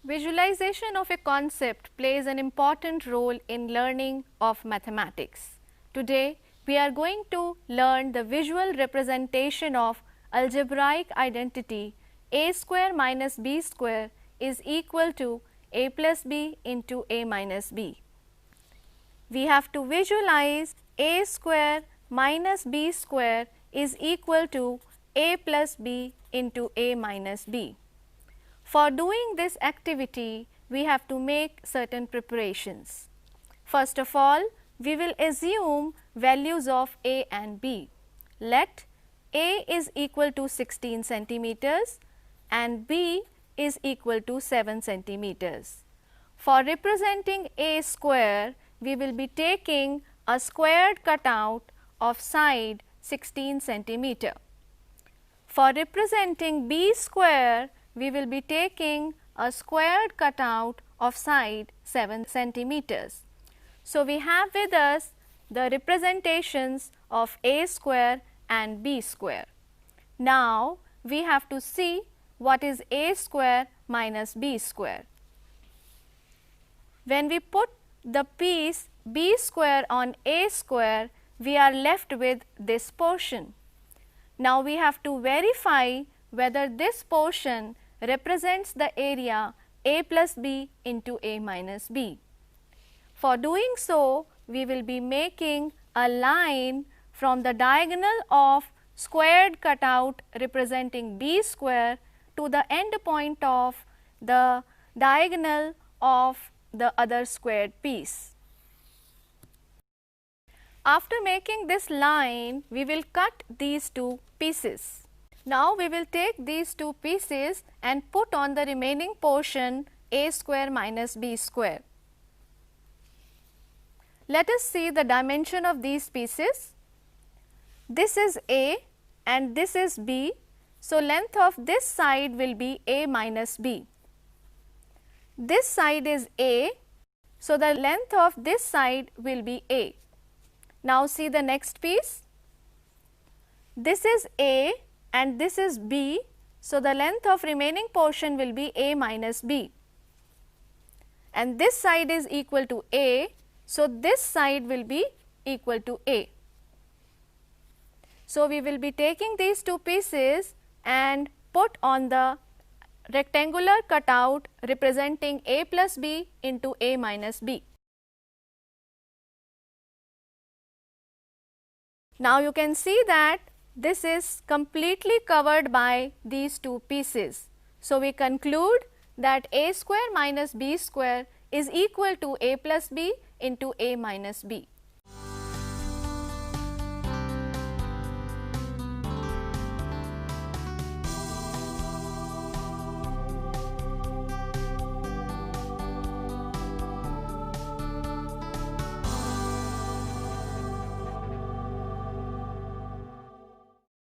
Visualization of a concept plays an important role in learning of mathematics. Today, we are going to learn the visual representation of algebraic identity a square minus b square is equal to a plus b into a minus b. We have to visualize a square minus b square is equal to a plus b into a minus b. For doing this activity, we have to make certain preparations. First of all, we will assume values of a and b. Let a is equal to 16 centimeters and b is equal to 7 centimeters. For representing a square, we will be taking a squared cutout of side 16 centimeter. For representing b square, we will be taking a squared cutout of side 7 centimeters. So, we have with us the representations of a square and b square. Now, we have to see what is a square minus b square. When we put the piece b square on a square, we are left with this portion. Now, we have to verify whether this portion represents the area a plus b into a minus b. For doing so, we will be making a line from the diagonal of squared cutout representing b square to the end point of the diagonal of the other squared piece. After making this line, we will cut these two pieces. Now, we will take these two pieces and put on the remaining portion a square minus b square. Let us see the dimension of these pieces. This is a and this is b. So, length of this side will be a minus b. This side is a. So, the length of this side will be a. Now, see the next piece. This is a and this is b. So, the length of remaining portion will be a minus b and this side is equal to a. So, this side will be equal to a. So, we will be taking these two pieces and put on the rectangular cutout representing a plus b into a minus b. Now, you can see that this is completely covered by these two pieces. So, we conclude that a square minus b square is equal to a plus b into a minus b.